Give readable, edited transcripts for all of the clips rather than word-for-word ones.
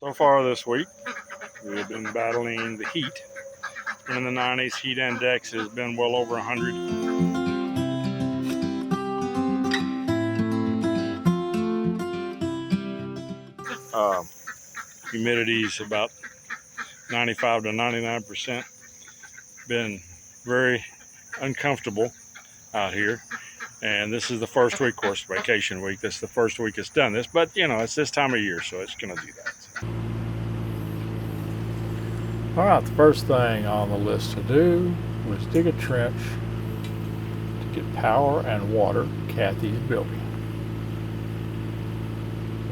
So far this week, we've been battling the heat. In the 90s, heat index has been well over 100. Humidity is about 95 to 99%. Been very uncomfortable out here. And this is the first week, of course, vacation week. This is the first week it's done this, but you know, it's this time of year, so it's going to do that. All right, the first thing on the list to do was dig a trench to get power and water Kathy's building.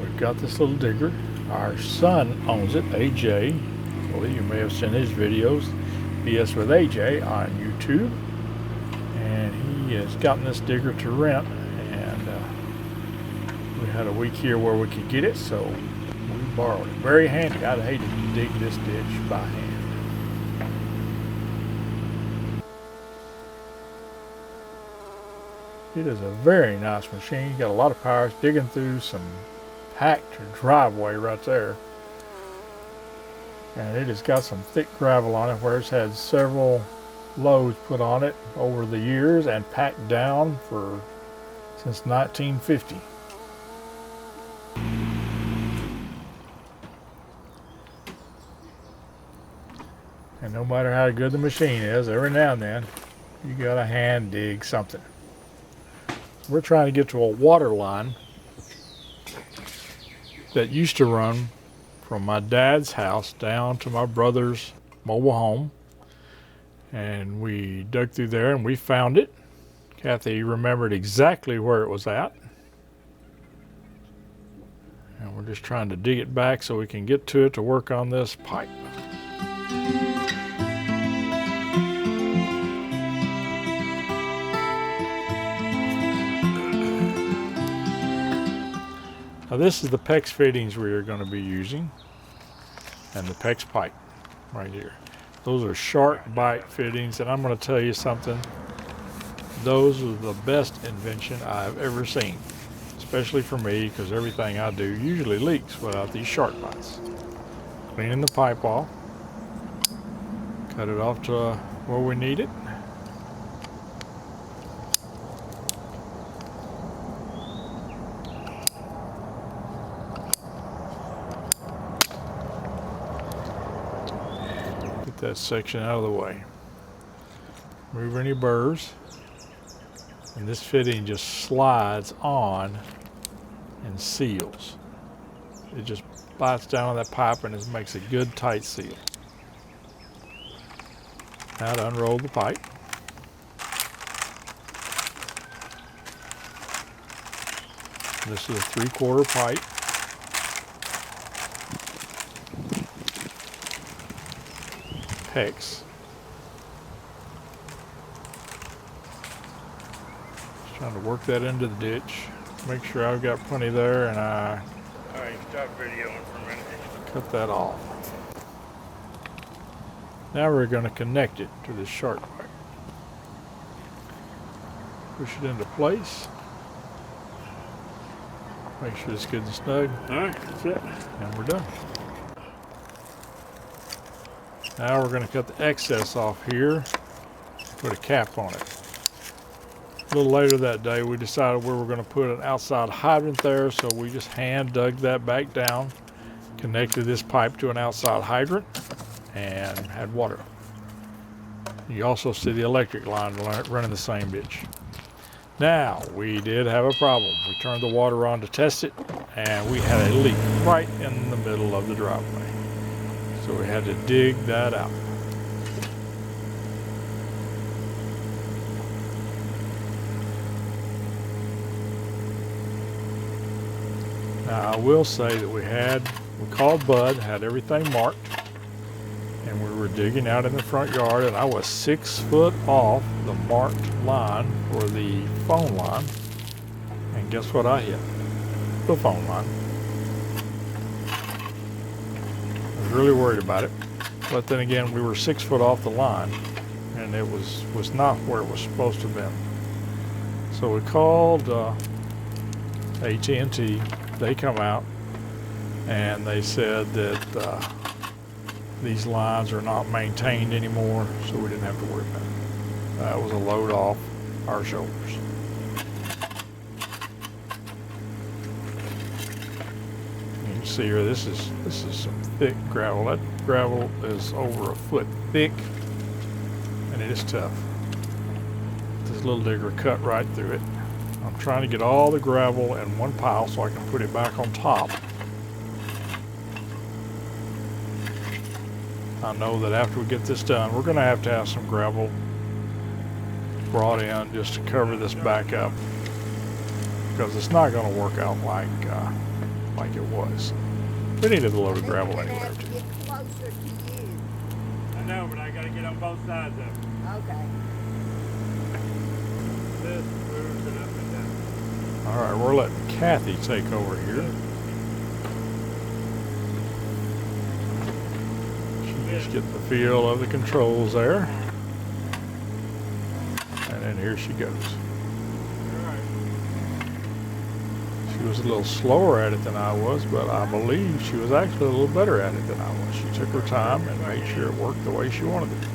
We've got this little digger. Our son owns it, AJ. Well, you may have seen his videos, BS with AJ on YouTube. And he has gotten this digger to rent, and we had a week here where we could get it, so we borrowed it. Very handy. I'd hate to dig this ditch by hand. It is a very nice machine. Got a lot of power. It's digging through some packed driveway right there. And it has got some thick gravel on it where it's had several loads put on it over the years and packed down since 1950. And no matter how good the machine is, every now and then you gotta hand dig something. We're trying to get to a water line that used to run from my dad's house down to my brother's mobile home. And we dug through there and we found it. Kathy remembered exactly where it was at. And we're just trying to dig it back so we can get to it to work on this pipe. Now this is the PEX fittings we are going to be using, and the PEX pipe right here. Those are shark bite fittings, and I'm going to tell you something. Those are the best invention I've ever seen, especially for me, because everything I do usually leaks without these shark bites. Cleaning the pipe off, cut it off to where we need it. Get that section out of the way. Remove any burrs. And this fitting just slides on and seals. It just bites down on that pipe and it makes a good tight seal. Now to unroll the pipe. This is a 3/4 pipe. PEX. Trying to work that into the ditch. Make sure I've got plenty there, and I Alright, stop videoing for a minute. cut that off. Now we're going to connect it to this shark pipe. Push it into place. Make sure it's good and snug. Alright, that's it. And we're done. Now we're going to cut the excess off here, put a cap on it. A little later that day we decided we were going to put an outside hydrant there, so we just hand dug that back down, connected this pipe to an outside hydrant, and had water. You also see the electric line running the same ditch. Now, we did have a problem. We turned the water on to test it, and we had a leak right in the middle of the driveway. So we had to dig that out. Now, I will say that we called Bud, had everything marked, and we were digging out in the front yard, and I was 6 foot off the marked line for the phone line. And guess what I hit? The phone line. I was really worried about it. But then again, we were 6 foot off the line, and it was not where it was supposed to have been. So we called AT&T. They come out, and they said that these lines are not maintained anymore, so we didn't have to worry about it. That was a load off our shoulders. You can see here, this is some thick gravel. That gravel is over a foot thick, and it is tough. This little digger cut right through it. I'm trying to get all the gravel in one pile so I can put it back on top. I know that after we get this done, we're going to have some gravel brought in just to cover this back up, because it's not going to work out like it was. We needed a load of gravel anyway. Get closer to you. I know, but I got to get on both sides of it. Okay. This moves it up and down. All right, we're letting Kathy take over here. She's just getting the feel of the controls there. And then here she goes. She was a little slower at it than I was, but I believe she was actually a little better at it than I was. She took her time and made sure it worked the way she wanted it.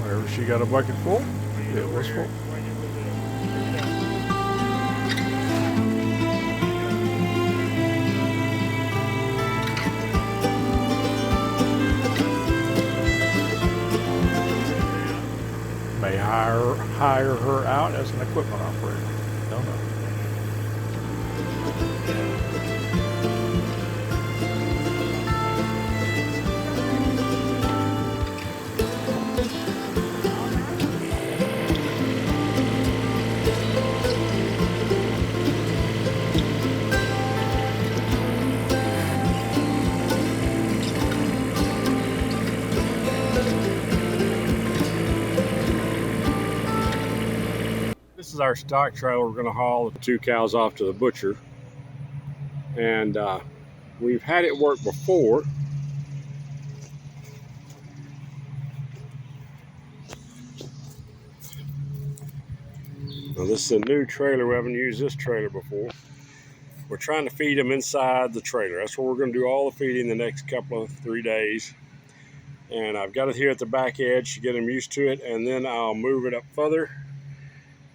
Whenever she got a bucket full, it was full. May hire her out as an equipment operator. Don't know. This is our stock trailer. We're going to haul the 2 cows off to the butcher. And we've had it work before. Now this is a new trailer. We haven't used this trailer before. We're trying to feed them inside the trailer. That's what we're going to do all the feeding the next couple of 3 days. And I've got it here at the back edge to get them used to it, and then I'll move it up further.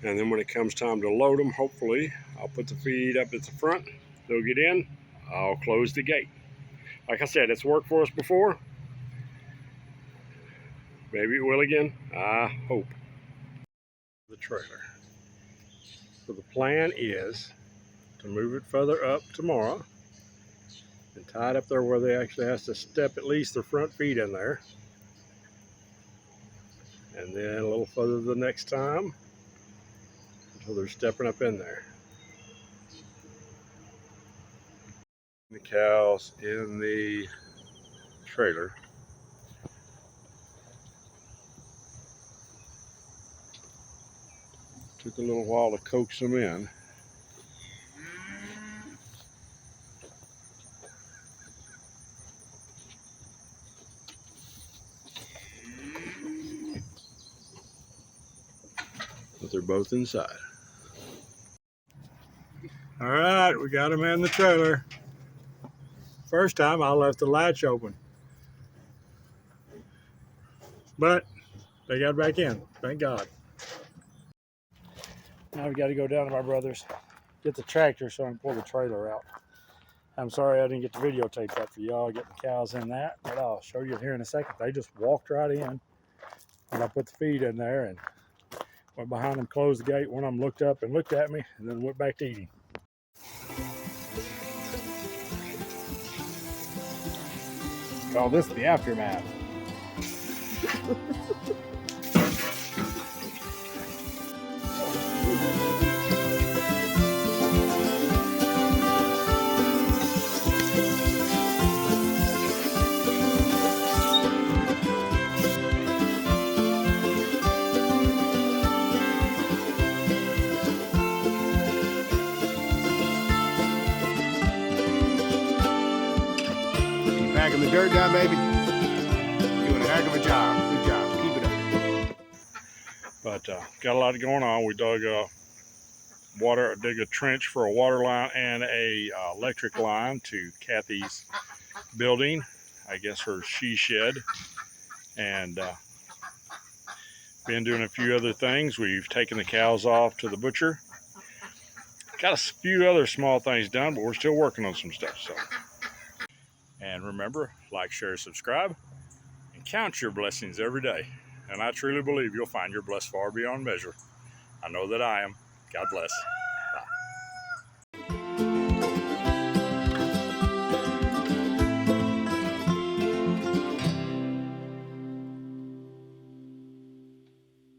And then when it comes time to load them, hopefully, I'll put the feed up at the front. They'll get in. I'll close the gate. Like I said, it's worked for us before. Maybe it will again. I hope. The trailer. So the plan is to move it further up tomorrow and tie it up there where they actually has to step at least their front feet in there. And then a little further the next time, until they're stepping up in there. The cows in the trailer. Took a little while to coax them in. But they're both inside. All right, we got them in the trailer. First time I left the latch open, but they got back in, thank God. Now we got to go down to my brother's, get the tractor so I can pull the trailer out. I'm sorry I didn't get the videotape that for y'all, getting the cows in that, but I'll show you here in a second. They just walked right in, and I put the feed in there and went behind them, closed the gate. One of them looked up and looked at me, and then went back to eating. Call this the aftermath. Packing the dirt down, baby. Doing a heck of a job. Good job. Keep it up. But got a lot going on. We dug dig a trench for a water line and a electric line to Kathy's building, I guess her she shed, and been doing a few other things. We've taken the cows off to the butcher. Got a few other small things done, but we're still working on some stuff. So, and remember, like, share, subscribe, and count your blessings every day. And I truly believe you'll find you're blessed far beyond measure. I know that I am. God bless.